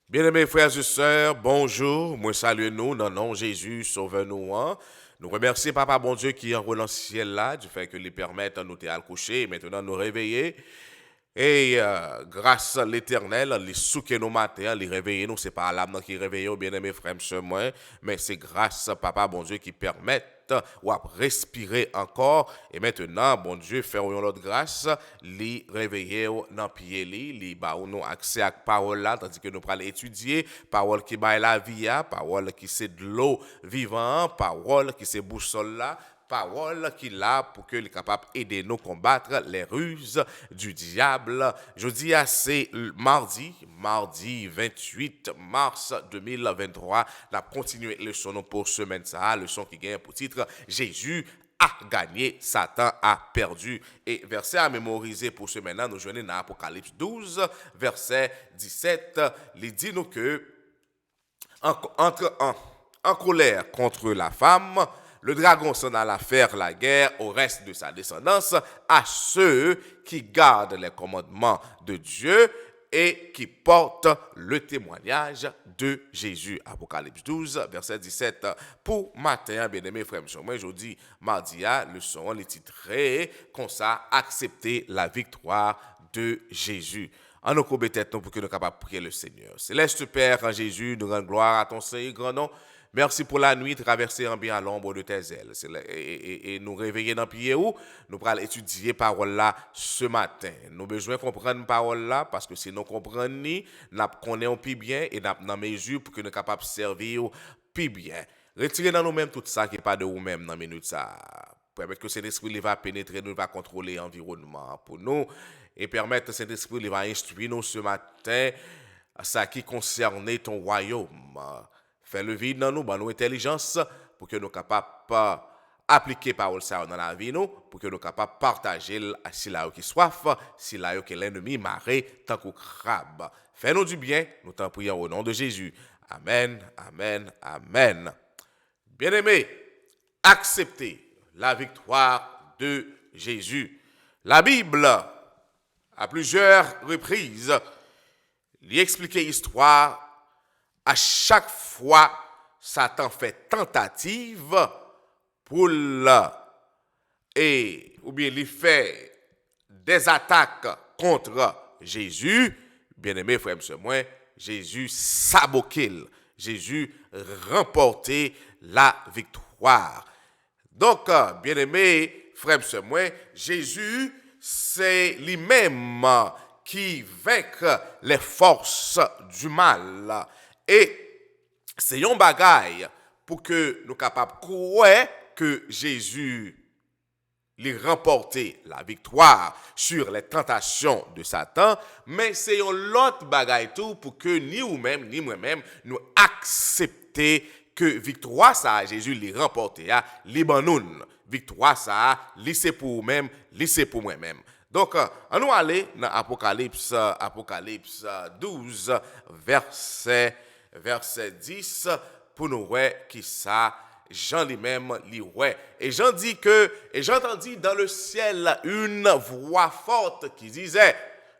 Bien-aimés frères et sœurs, bonjour. Moi salue nous, dans le nom de Jésus, sauve-nous. Nous remercions Papa bon Dieu qui envoie dans le ciel là, du fait que lui permettent de nous à coucher et maintenant nous réveiller. Et grâce à l'Éternel, les souquets nos matins, les réveiller nous, c'est pas l'âme qui réveille, bien aimé frère, moi, mais c'est grâce à Papa, bon Dieu, qui permet ou à respirer encore. Et maintenant, bon Dieu, faire l'autre grâce, les réveiller dans pied, les nous accès à la parole là, tandis que nous allons étudier, parole qui baille la vie, parole qui c'est de l'eau vivante, parole qui c'est boussole là, parole qu'il a pour qu'il soit capable d'aider nous à combattre les ruses du diable. Je dis c'est mardi 28 mars 2023. On a continué le son pour semaine ça, le son qui gagne pour titre Jésus a gagné, Satan a perdu. Et verset à mémoriser pour ce maintenant, nous joignons dans Apocalypse 12, verset 17. Il dit nous que en colère contre la femme, le dragon s'en alla faire la guerre au reste de sa descendance, à ceux qui gardent les commandements de Dieu et qui portent le témoignage de Jésus. Apocalypse 12, verset 17. Pour matin, bien-aimés frères, moi, je dis, mardi, le son, les titré, qu'on ça, accepter la victoire de Jésus. En nous courbons tête pour que nous soyons capables de prier le Seigneur. Céleste Père, en Jésus, nous rendons gloire à ton Seigneur grand nom. Merci pour la nuit traversée en bien à l'ombre de tes ailes. Et nous réveiller dans le pied où nous allons étudier parole là ce matin. Nous avons besoin de comprendre parole là parce que si nous comprenons, nous connaissons plus bien et nous avons dans mesure pour que nous soyons capables de servir plus bien. Retirez dans nous-mêmes tout ça qui n'est pas de nous-mêmes dans la minute ça. Permettre que cet esprit va pénétrer, nous va contrôler l'environnement pour nous et permettre que cet esprit va instruire nous ce matin ça qui concerne ton royaume. Fais le vide dans nous, nous intelligence pour que nous soyons capables d'appliquer parole ça dans la vie nous, pour que nous soyons capables de partager si là qui soif, si là que l'ennemi marée tant que crabe. Fais-nous du bien, nous t'en prions au nom de Jésus. Amen, amen, amen. Bien-aimés, acceptez la victoire de Jésus. La Bible, à plusieurs reprises, lui explique l'histoire. À chaque fois, Satan fait tentative pour ou bien il fait des attaques contre Jésus. Bien-aimé frère et sœurs, Jésus saboquille, Jésus remportait la victoire. Donc, bien-aimé frère et sœurs, Jésus, c'est lui-même qui vainc les forces du mal. Et c'est un bagaille pour que nous capables de croire que Jésus lui remporté la victoire sur les tentations de Satan, mais c'est un autre bagaille tout pour que ni vous-même ni moi-même nous accepter que victoire ça Jésus lui remporté à Libanon. Victoire ça c'est pour vous-même, c'est pour moi-même. Donc, on nous aller dans Apocalypse 12, verset 10, pour nous voir qui ça, Jean lui-même lit ouais. Et Jean dit que, et j'entendis dans le ciel une voix forte qui disait,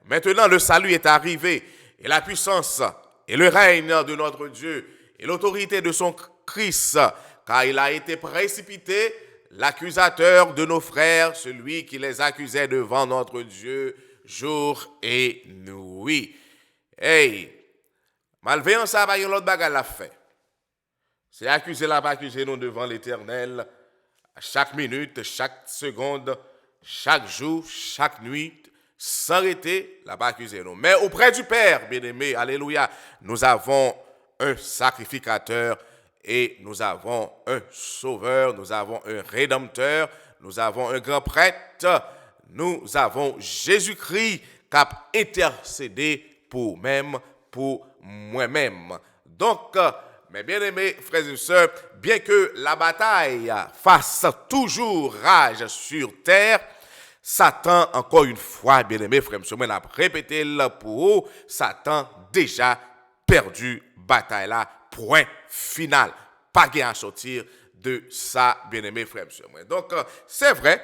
maintenant le salut est arrivé, et la puissance, et le règne de notre Dieu, et l'autorité de son Christ, car il a été précipité, l'accusateur de nos frères, celui qui les accusait devant notre Dieu jour et nuit. Hey, malveillance, ça va y l'autre bagarre l'a fait. C'est accuser là, pas accuser nous devant l'Éternel à chaque minute, chaque seconde, chaque jour, chaque nuit, sans arrêter, là, pas accuser nous. Mais auprès du Père, bien-aimé, alléluia, nous avons un sacrificateur et nous avons un sauveur, nous avons un rédempteur, nous avons un grand prêtre, nous avons Jésus-Christ qui a intercédé pour moi-même. Donc, mes bien-aimés frères et sœurs, bien que la bataille fasse toujours rage sur terre, Satan, encore une fois, bien-aimés frères et sœurs, on a répété pour eux, Satan déjà perdu bataille là, point final. Pas gain à sortir de ça, bien-aimés frères et sœurs. Donc, c'est vrai,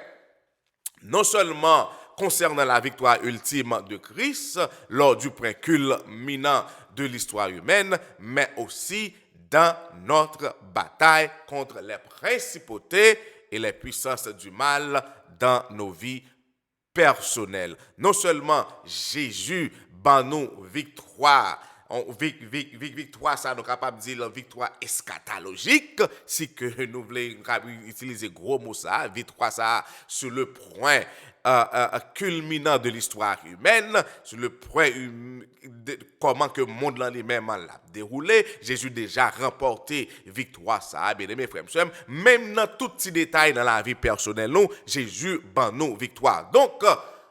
non seulement concernant la victoire ultime de Christ lors du point culminant de l'histoire humaine, mais aussi dans notre bataille contre les principautés et les puissances du mal dans nos vies personnelles. Non seulement Jésus ban nous victoire, victoire, ça nous capable de dire victoire eschatologique, si que nous voulons utiliser gros mots ça, victoire ça sur le point culminant de l'histoire humaine, sur le point de comment que le monde en lui-même l'a déroulé. Jésus déjà remporté victoire ça, bien aimé frères et sœurs, même dans tout petit détail dans la vie personnelle, nous, Jésus ban nous victoire. Donc,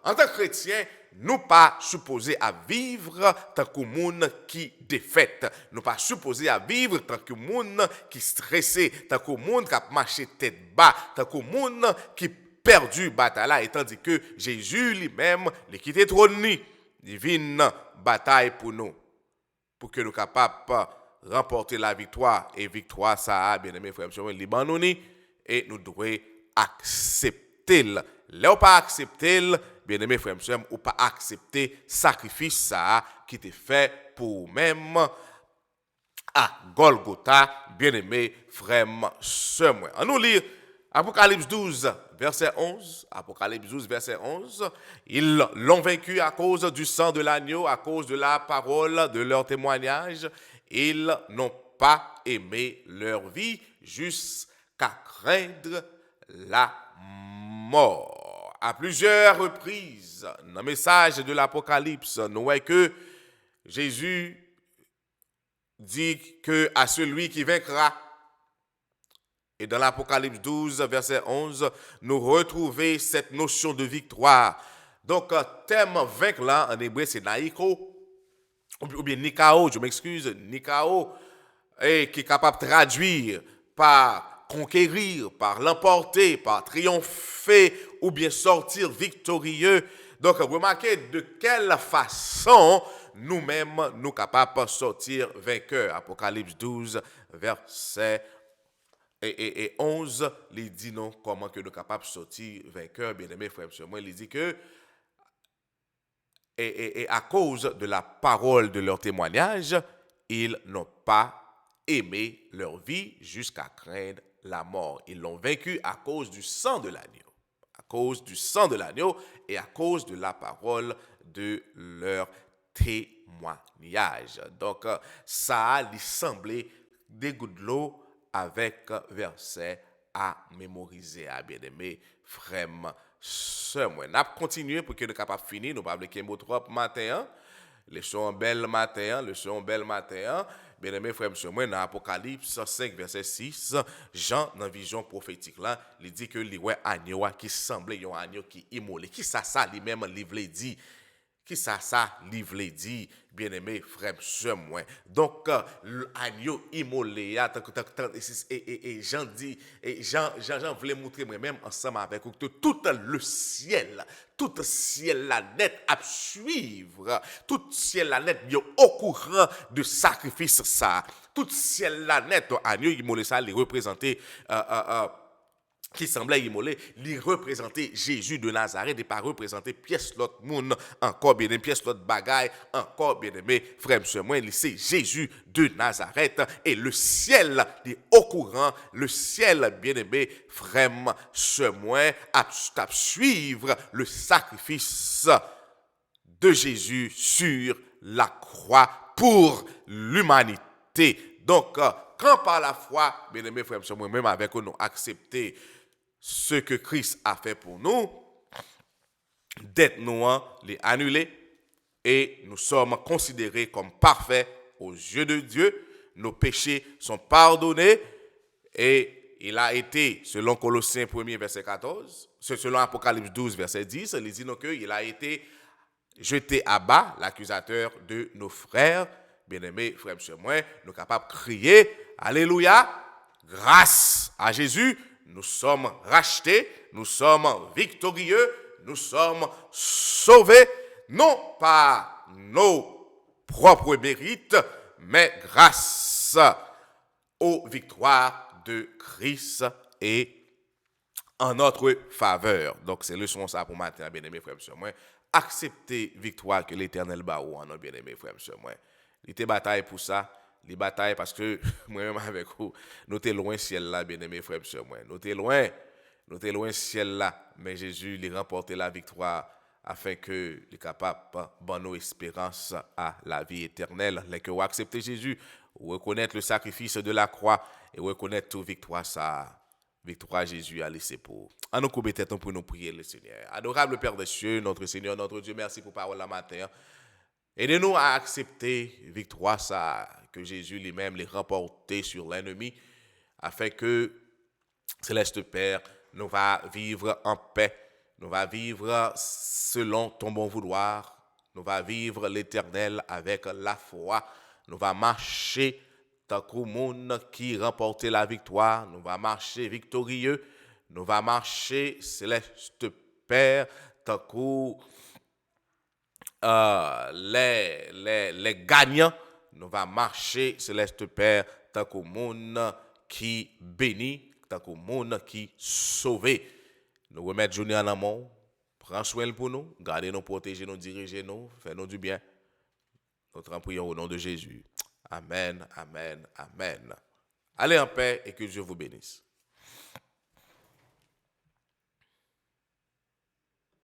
en tant que chrétien, nous pas supposés à vivre tant que monde qui défaite. Nous pas supposés à vivre tant que monde qui stressé, tant que monde qui a marché tête bas, tant que monde qui perdu bataille là, et tandis que Jésus lui-même, il quitté trône, il vient bataille pour nous, pour que nous capables remporter la victoire, et victoire ça, bien aimé frères et sœurs, et nous devons accepter. Là, pas accepter, bien aimé frères et sœurs, ou pas accepter sacrifice ça qui te fait pour même à Golgotha, bien aimé frères et sœurs. On nous lit Apocalypse 12, verset 11. Apocalypse 12, verset 11. Ils l'ont vaincu à cause du sang de l'agneau, à cause de la parole de leur témoignage. Ils n'ont pas aimé leur vie jusqu'à craindre la mort. À plusieurs reprises, dans le message de l'Apocalypse, nous voyons que Jésus dit que à celui qui vaincra. Et dans l'Apocalypse 12, verset 11, nous retrouvons cette notion de victoire. Donc, thème vaincre là, en hébreu, c'est naïko, ou bien nikao, je m'excuse, nikao, et qui est capable de traduire par conquérir, par l'emporter, par triompher, ou bien sortir victorieux. Donc, remarquez de quelle façon nous-mêmes, nous capables de sortir vainqueurs. Apocalypse 12, verset et 11, il dit non, comment que nous sommes capables de sortir vainqueurs, bien-aimés frères et sœurs. Moi, il dit que, et à cause de la parole de leur témoignage, ils n'ont pas aimé leur vie jusqu'à craindre la mort. Ils l'ont vaincu à cause du sang de l'agneau. À cause du sang de l'agneau et à cause de la parole de leur témoignage. Donc, ça a lui semblé des gouttes de l'eau avec verset à mémoriser, à bien aimé frère, sœur. Nous allons continuer pour que nous soyons capables de finir. Nous ne parlons pas trop matin. Le son bel matin, le son bel matin. Bien aimé frère, sœur, moi dans Apocalypse 5 verset 6, Jean dans vision prophétique là, il dit que il voit agneau qui semblait un agneau qui immolé. Qui ça lui-même livre dit? Qui ça livre dit, bien-aimé frère, sœur, moi. Donc, l'agneau immolé, et Jean dit, et Jean voulait montrer moi-même ensemble avec vous que tout le ciel la net à suivre, tout ciel la net au courant de sacrifice ça, tout ciel la net, agneau immolé ça, les représenter, qui semblait immolé, il représentait Jésus de Nazareth et pas représenter pièce l'autre monde, encore bien aimé, pièce l'autre bagaille, encore bien aimé, frère, monsieur, moi, c'est Jésus de Nazareth et le ciel est au courant, le ciel, bien aimé, frère, monsieur, moi, à suivre le sacrifice de Jésus sur la croix pour l'humanité. Donc, quand par la foi, bien aimé, frère, monsieur, moi, même avec nous, accepter ce que Christ a fait pour nous, dette nous les annuler et nous sommes considérés comme parfaits aux yeux de Dieu. Nos péchés sont pardonnés et il a été, selon Colossiens 1 verset 14, selon Apocalypse 12 verset 10, il dit qu'il a été jeté à bas, l'accusateur de nos frères. Bien-aimés, frères et sœurs, nous sommes capables de crier Alléluia, grâce à Jésus. Nous sommes rachetés, nous sommes victorieux, nous sommes sauvés, non par nos propres mérites, mais grâce aux victoires de Christ et en notre faveur. Donc, c'est leçon ça pour matin, bien-aimés frères et sœurs. Moi, accepter victoire que l'Éternel bat ou en nos bien-aimés frères et sœurs. Moi, il était bataille pour ça. Les batailles parce que moi-même avec vous, nous sommes loin ciel là, bien-aimés frères et sœurs. Moi, nous sommes loin ciel là. Mais Jésus, il a remporté la victoire afin que les capable de nos espérances à la vie éternelle. Les que vous acceptez Jésus, reconnaître le sacrifice de la croix et reconnaître toute victoire ça. Victoire Jésus a laissé pour. En nous couper tête pour nous prier le Seigneur. Adorable Père des cieux, notre Seigneur, notre Dieu, merci pour parole la matin. Aidez-nous à accepter victoire ça que Jésus lui-même les remporté sur l'ennemi afin que Céleste Père nous va vivre en paix, nous va vivre selon ton bon vouloir, nous va vivre l'éternel avec la foi, nous va marcher tant qu'au monde qui remporte la victoire, nous va marcher victorieux, nous va marcher Céleste Père tant qu'au les gagnants, nous va marcher, Céleste Père, tant qu'au monde qui bénit, tant qu'au monde qui sauve. Nous remettre journée en amont, prends soin pour nous, gardez nous, protéger nous, diriger nous, fais-nous du bien. Nous t'en prions au nom de Jésus. Amen, amen, amen. Allez en paix et que Dieu vous bénisse.